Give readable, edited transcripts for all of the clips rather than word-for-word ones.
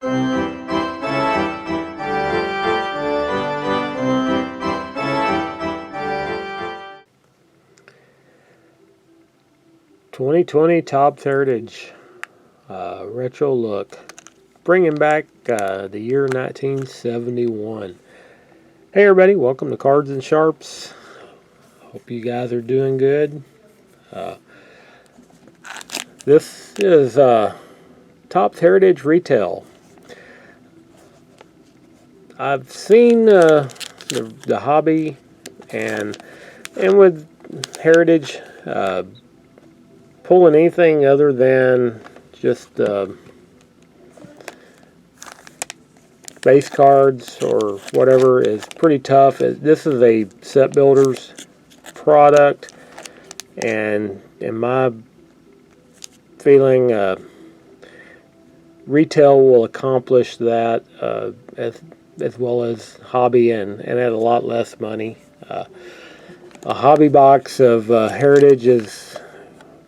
2020 TOPPS Heritage retro look, bringing back the year 1971. Hey everybody, welcome to Cards and Sharps. Hope you guys are doing good. This is TOPPS Heritage Retail. I've seen the hobby and with Heritage pulling anything other than just base cards or whatever is pretty tough. This is a set builder's product, and in my feeling, retail will accomplish that as well as hobby, and at a lot less money. A hobby box of Heritage is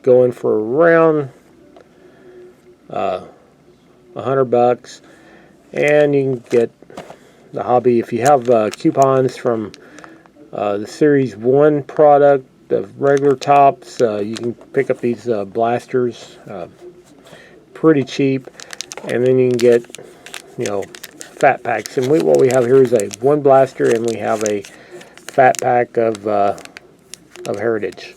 going for around $100, and you can get the hobby if you have coupons from the Series 1 product of regular TOPPS. You can pick up these blasters pretty cheap, and then you can get, fat packs. And what we have here is a one blaster, and we have a fat pack of Heritage.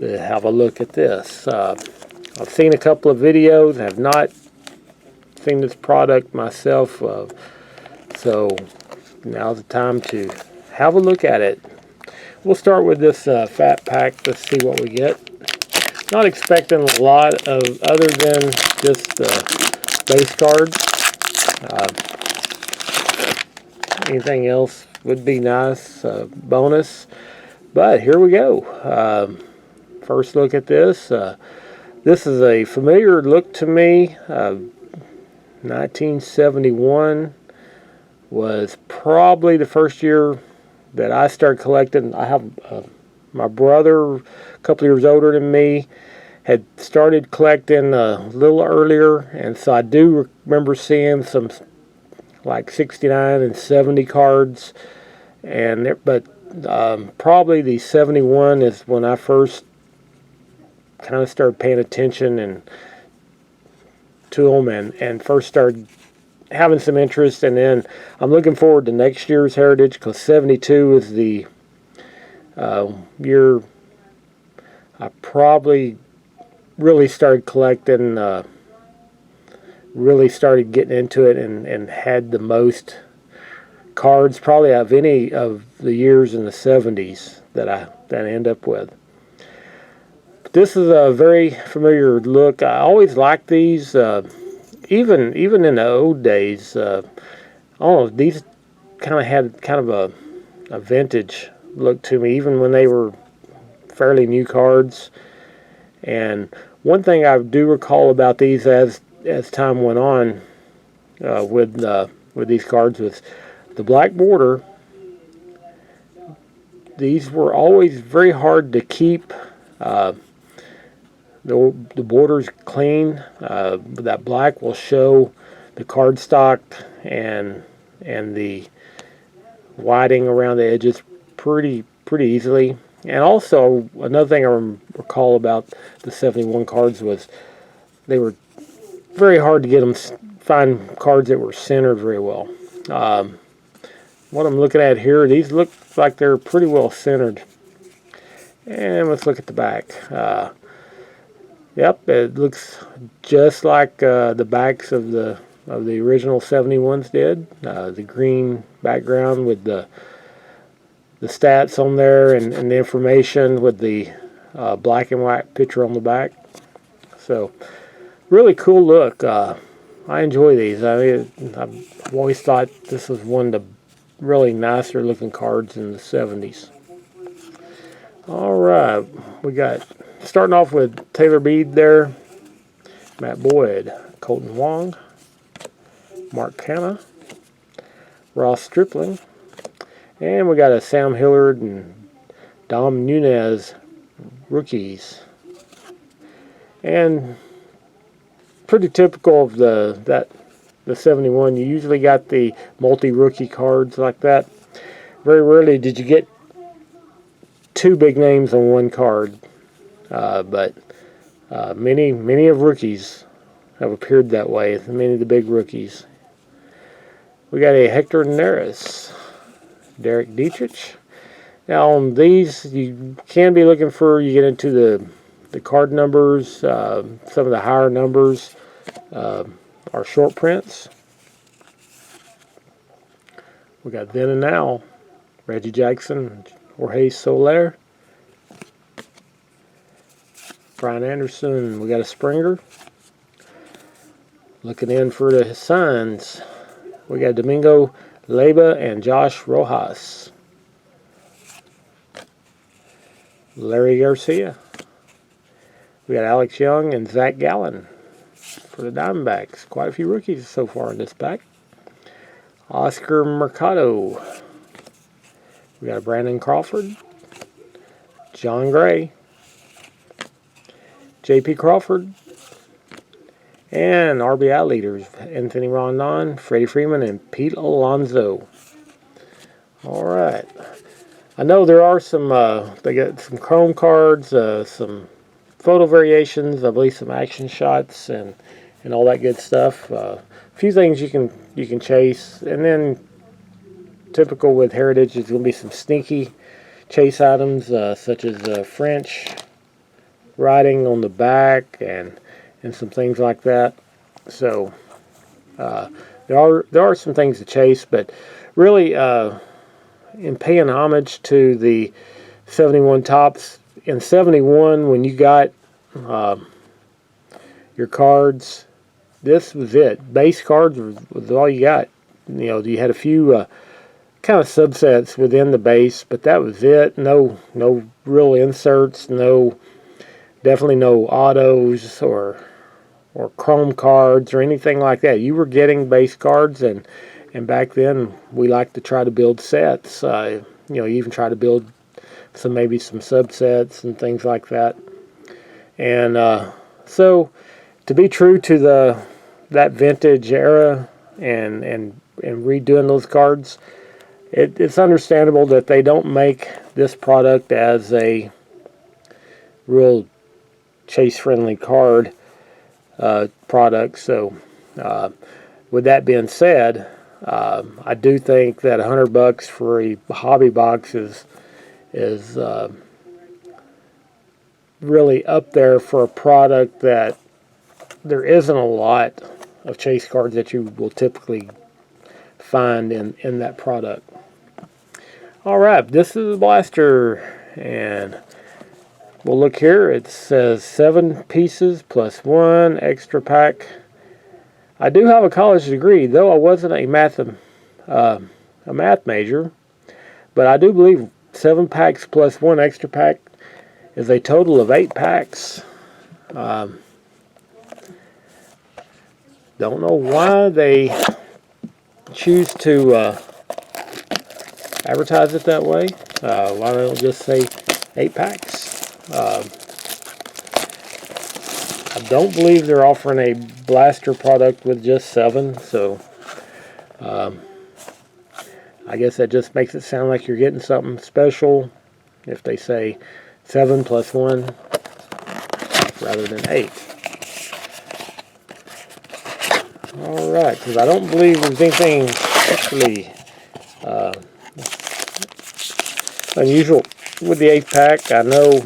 Have a look at this. I've seen a couple of videos. Have not seen this product myself, so now's the time to have a look at it. We'll start with this fat pack. Let's see what we get. Not expecting a lot of other than just base cards. Anything else would be nice, bonus. But here we go. First look at this. This is a familiar look to me. 1971 was probably the first year that I started collecting. I have my brother, a couple years older than me, had started collecting a little earlier, and so I do remember seeing some like 69 and 70 cards, but probably the 71 is when I first kind of started paying attention to them and first started having some interest. And then I'm looking forward to next year's Heritage, because 72 is the year I probably really started collecting, really started getting into it, and had the most cards probably of any of the years in the 70s that I end up with. This is a very familiar look. I always liked these, even in the old days. I don't know, these kind of had a vintage look to me, even when they were fairly new cards. And one thing I do recall about these as time went on with these cards was the black border. These were always very hard to keep. The border's clean. That black will show the cardstock and the whiting around the edges pretty easily. And also, another thing I recall about the 71 cards was they were very hard to get them, find cards that were centered very well. What I'm looking at here, these look like they're pretty well centered. And let's look at the back. Yep, it looks just like the backs of the original 71s did. The green background with the stats on there, and the information with the black and white picture on the back. So, really cool look. I enjoy these. I mean, I've always thought this was one of the really nicer looking cards in the 70s. Alright, we got, starting off with Taylor Bead there, Matt Boyd, Colton Wong, Mark Hanna, Ross Stripling, and we got a Sam Hillard and Dom Nunez rookies. And pretty typical of that the 71, you usually got the multi-rookie cards like that. Very rarely did you get two big names on one card, but many of rookies have appeared that way. Many of the big rookies. We got a Hector Neris, Derek Dietrich. Now on these, you can be looking for, you get into the card numbers, some of the higher numbers are short prints. We got Then and Now, Reggie Jackson, Jorge Soler, Brian Anderson. We got a Springer. Looking in for the signs, we got Domingo Leyba and Josh Rojas. Larry Garcia. We got Alex Young and Zach Gallen for the Diamondbacks. Quite a few rookies so far in this pack. Oscar Mercado. We got Brandon Crawford, John Gray, J.P. Crawford, and RBI leaders, Anthony Rondon, Freddie Freeman, and Pete Alonso. All right. I know there are some, they got some chrome cards, some photo variations, I believe some action shots, and all that good stuff. A few things you can chase, and then typical with Heritage is going to be some sneaky chase items, such as French writing on the back and some things like that. So there are some things to chase, but really in paying homage to the 71 Topps, in 71 when you got your cards, this was it. Base cards was all you got. You know, you had a few kind of subsets within the base, but that was it. No real inserts, definitely no autos or chrome cards or anything like that. You were getting base cards, and back then we liked to try to build sets. You know, you even try to build maybe some subsets and things like that. And so to be true to that vintage era and redoing those cards, it's understandable that they don't make this product as a real chase-friendly card product. So with that being said, I do think that $100 for a hobby box is really up there for a product that there isn't a lot of chase cards that you will typically find in that product. All right, this is a blaster, and we'll look here. It says 7 pieces plus 1 extra pack. I do have a college degree, though I wasn't a math major, but I do believe 7 packs plus 1 extra pack is a total of 8 packs. Don't know why they choose to advertise it that way. Why don't they just say 8 packs? I don't believe they're offering a blaster product with just 7, so I guess that just makes it sound like you're getting something special if they say 7 plus 1 rather than 8. Alright, because I don't believe there's anything actually unusual with the 8th pack. I know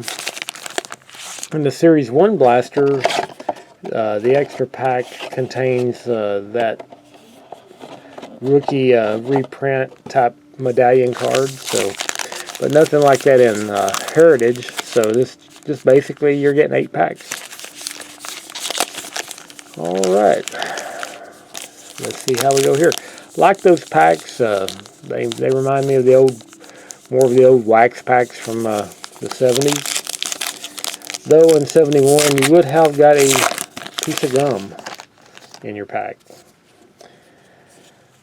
in the Series 1 blaster, the extra pack contains that rookie reprint type medallion card, so, but nothing like that in Heritage. So this just basically you're getting 8 packs. Alright, let's see how we go here. Like those packs, they remind me of more of the old wax packs from the 70s. Though in 71 you would have got a piece of gum in your pack.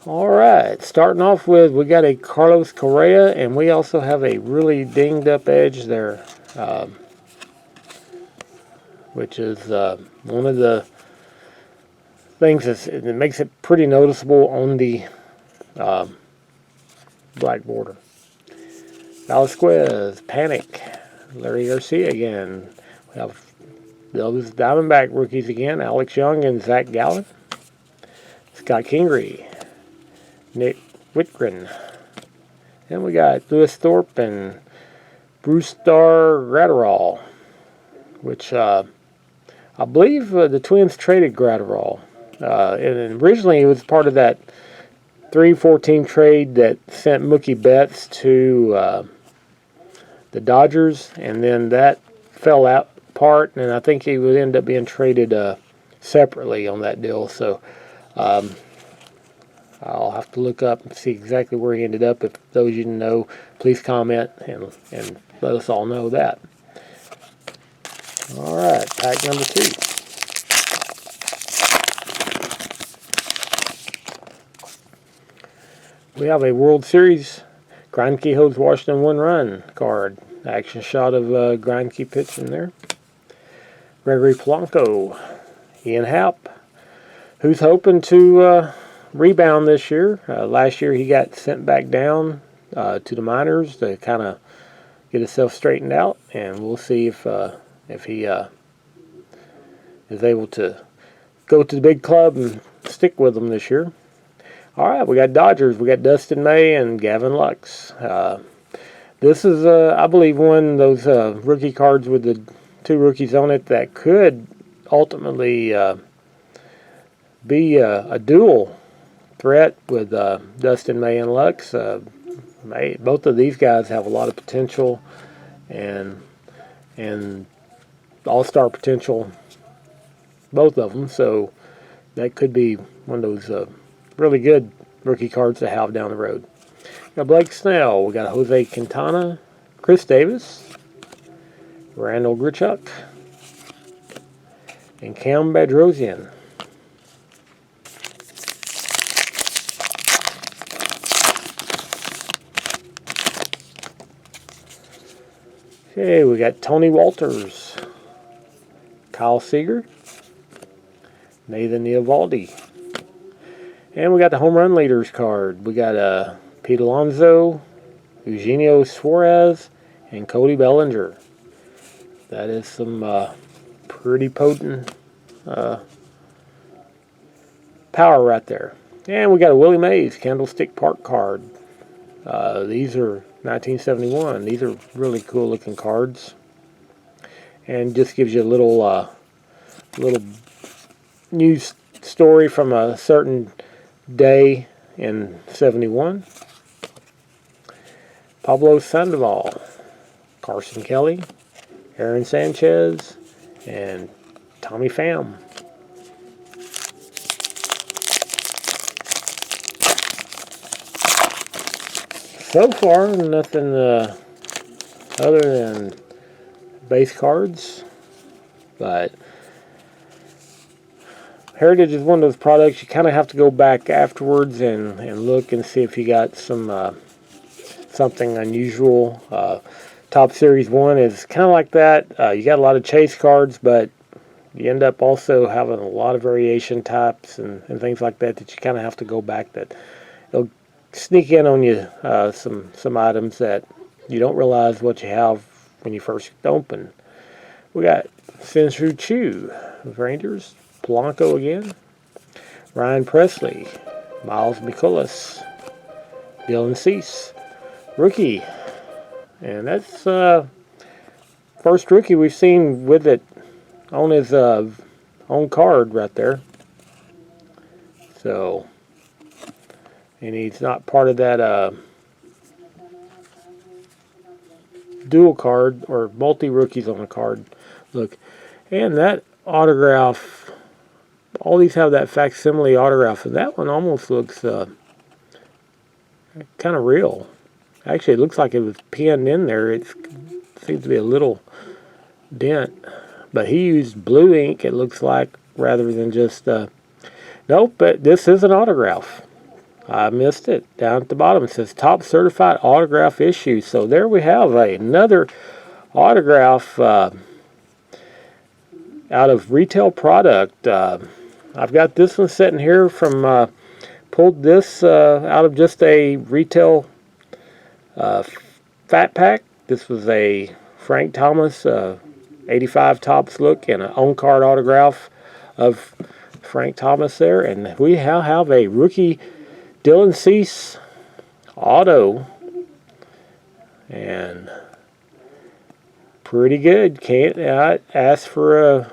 Alright, starting off with, we got a Carlos Correa, and we also have a really dinged up edge there, which is one of the things it makes it pretty noticeable on the black border. Velasquez, Panic, Larry Garcia again. We have those Diamondback rookies again, Alex Young and Zach Gallen. Scott Kingery, Nick Whitgren. And we got Lewis Thorpe and Bruce Star Gratterall, which I believe the Twins traded Gratterall. And originally it was part of that 3-4 team trade that sent Mookie Betts to the Dodgers, and then that fell out apart, and I think he would end up being traded separately on that deal. So I'll have to look up and see exactly where he ended up. If those you know, please comment and let us all know that. All right, pack number 2. We have a World Series Greinke holds Washington 1-run card. Action shot of Greinke pitching there. Gregory Polanco, Ian Happ, who's hoping to rebound this year. Last year he got sent back down to the minors to kind of get himself straightened out, and we'll see if he is able to go to the big club and stick with them this year. All right, we got Dodgers. We got Dustin May and Gavin Lux. This is, I believe, one of those rookie cards with the 2 rookies on it that could ultimately be a dual threat with Dustin May and Lux. Both of these guys have a lot of potential and all-star potential, both of them. So that could be one of those really good rookie cards to have down the road. We got Blake Snell. We got Jose Quintana, Chris Davis, Randall Grichuk, and Cam Bedrosian. Okay, we got Tony Walters, Kyle Seager, Nathan Eovaldi. And we got the home run leaders card. We got Pete Alonso, Eugenio Suarez, and Cody Bellinger. That is some pretty potent power right there. And we got a Willie Mays Candlestick Park card. These are 1971. These are really cool looking cards. And just gives you a little news story from a certain day in 71. Pablo Sandoval, Carson Kelly, Aaron Sanchez, and Tommy Pham. So far, nothing other than base cards, but Heritage is one of those products you kind of have to go back afterwards and look and see if you got some something unusual. Top Series 1 is kind of like that. You got a lot of chase cards, but you end up also having a lot of variation types and things like that you kind of have to go back. That it'll sneak in on you some items that you don't realize what you have when you first open. We got Shin-Soo Choo of Rangers, Polanco again, Ryan Presley, Miles McCullough, Dylan Cease, rookie, and that's first rookie we've seen with it on his own card right there. So, and he's not part of that dual card or multi rookies on the card. Look, and that autograph. All these have that facsimile autograph, and that one almost looks kind of real. Actually, it looks like it was pinned in there. It seems to be a little dent, but he used blue ink, it looks like, rather than just nope, but this is an autograph. I missed it. Down at the bottom it says Top Certified Autograph Issue. So there we have another autograph out of retail product. I've got this one sitting here from, pulled this out of just a retail fat pack. This was a Frank Thomas 85 Topps look and an on-card autograph of Frank Thomas there. And we now have a rookie Dylan Cease auto. And pretty good. Can't ask for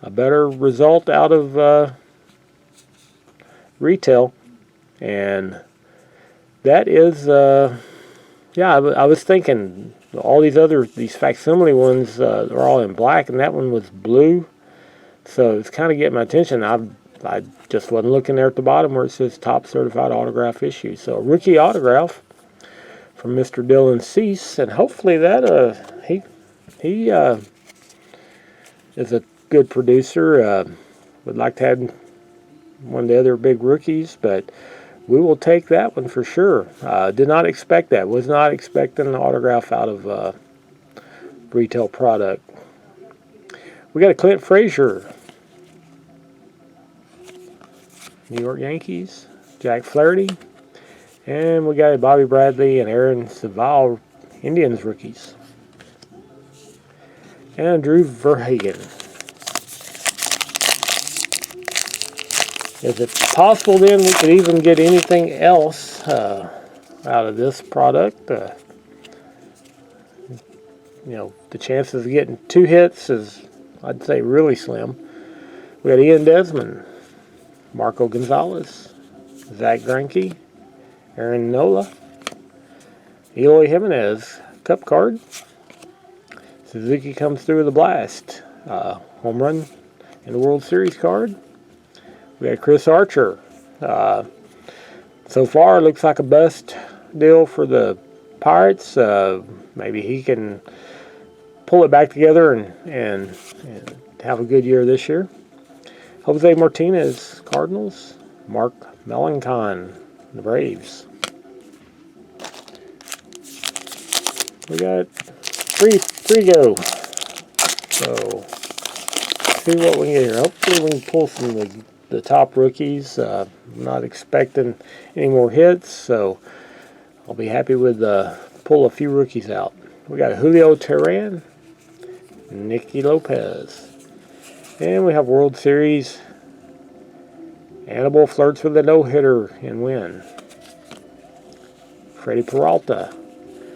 a better result out of retail. And that is, yeah, I was thinking all these facsimile ones are all in black, and that one was blue. So it's kind of getting my attention. I just wasn't looking there at the bottom where it says Top Certified Autograph Issue. So a rookie autograph from Mr. Dylan Cease, and hopefully that he is a good producer. Would like to have one of the other big rookies, but we will take that one for sure. Did not expect that. Was not expecting an autograph out of retail product. We got a Clint Frazier, New York Yankees, Jack Flaherty, and we got a Bobby Bradley and Aaron Savale, Indians rookies, and Drew Verhagen. Is it possible then we could even get anything else out of this product? You know, the chances of getting 2 hits is, I'd say, really slim. We got Ian Desmond, Marco Gonzalez, Zach Greinke, Aaron Nola, Eloy Jimenez, Cup card. Suzuki comes through with a blast. Home run in the World Series card. We got Chris Archer. So far, it looks like a bust deal for the Pirates. Maybe he can pull it back together and have a good year this year. Jose Martinez, Cardinals. Mark Melancon, the Braves. We got three go. So, see what we can get here. Hopefully we can pull some of the top rookies. I'm not expecting any more hits, so I'll be happy with pull a few rookies out. We got Julio Teheran, Nicky Lopez, and we have World Series. Anibal flirts with a no-hitter and win. Freddie Peralta.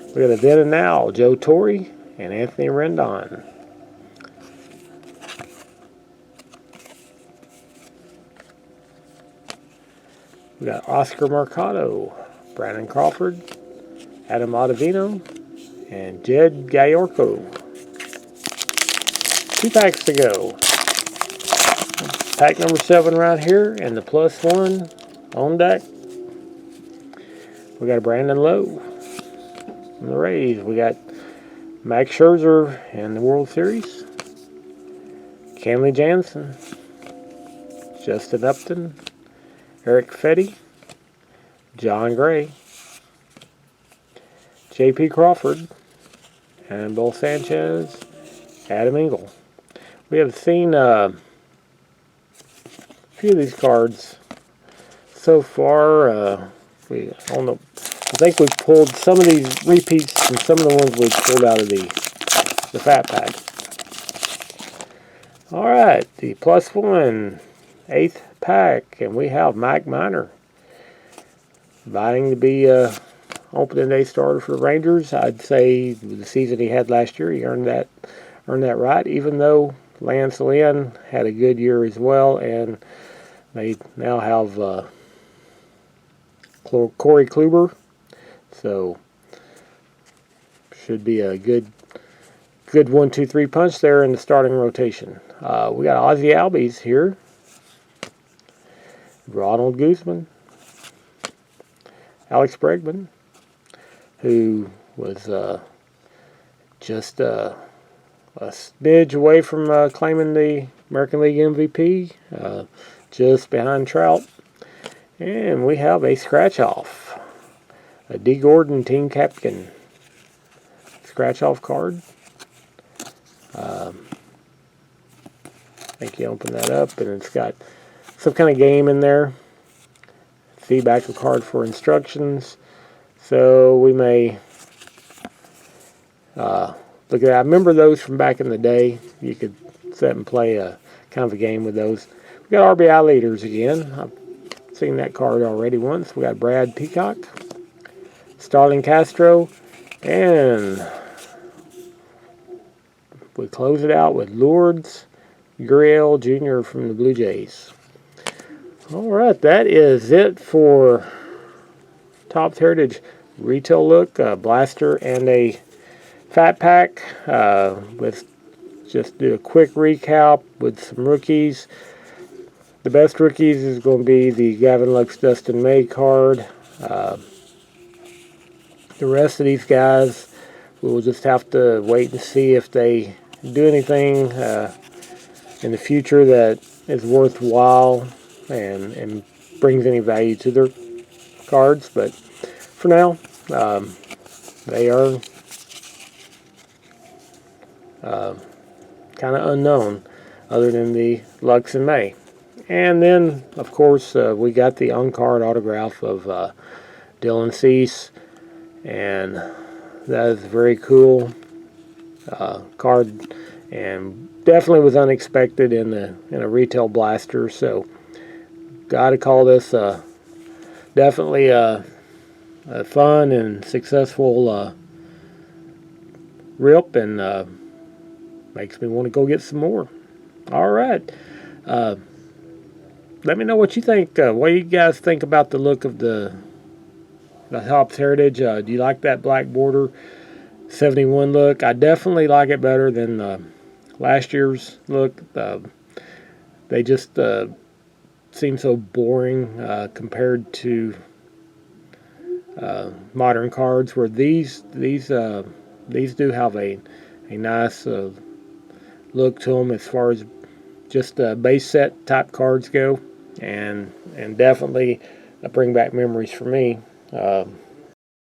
We got a then and now, Joe Torre and Anthony Rendon. We got Oscar Mercado, Brandon Crawford, Adam Ottavino, and Jed Gayorko. 2 packs to go. Pack number 7 right here, and the +1 on deck. We got a Brandon Lowe from the Rays. We got Max Scherzer in the World Series. Kenley Jansen, Justin Upton, Eric Fetty, John Gray, J.P. Crawford, and Bill Sanchez, Adam Engel. We have seen a few of these cards so far. I think we've pulled some of these repeats and some of the ones we pulled out of the fat pack. All right, the +1 8th pack, and we have Mike Minor vying to be opening day starter for the Rangers. I'd say the season he had last year, he earned that right, even though Lance Lynn had a good year as well, and they now have Corey Kluber, so should be a good 1-2-3 punch there in the starting rotation. We got Ozzie Albies here, Ronald Guzman, Alex Bregman, who was just a smidge away from claiming the American League MVP, just behind Trout. And we have a scratch-off, a D. Gordon team captain scratch-off card. think you open that up, and it's got some kind of game in there. See, back of the card for instructions. So we may look at that. I remember those from back in the day. You could sit and play a kind of a game with those. We got RBI leaders again. I've seen that card already once. We got Brad Peacock, Starling Castro, and we close it out with Lourdes Gurriel Jr. from the Blue Jays. All right, that is it for Topps Heritage Retail Look, a blaster and a fat pack. Let's just do a quick recap with some rookies. The best rookies is going to be the Gavin Lux Dustin May card. The rest of these guys, we'll just have to wait and see if they do anything in the future that is worthwhile and brings any value to their cards. But for now, they are kind of unknown, other than the Lux and May. And then, of course, we got the on-card autograph of Dylan Cease, and that is very cool card, and definitely was unexpected in a retail blaster. So, gotta call this definitely a fun and successful rip, and makes me want to go get some more. All right. Let me know what you think. What do you guys think about the look of the Topps Heritage? Do you like that black border 71 look? I definitely like it better than last year's look. They just seem so boring compared to modern cards, where these do have a nice look to them as far as just base set type cards go, and definitely bring back memories for me.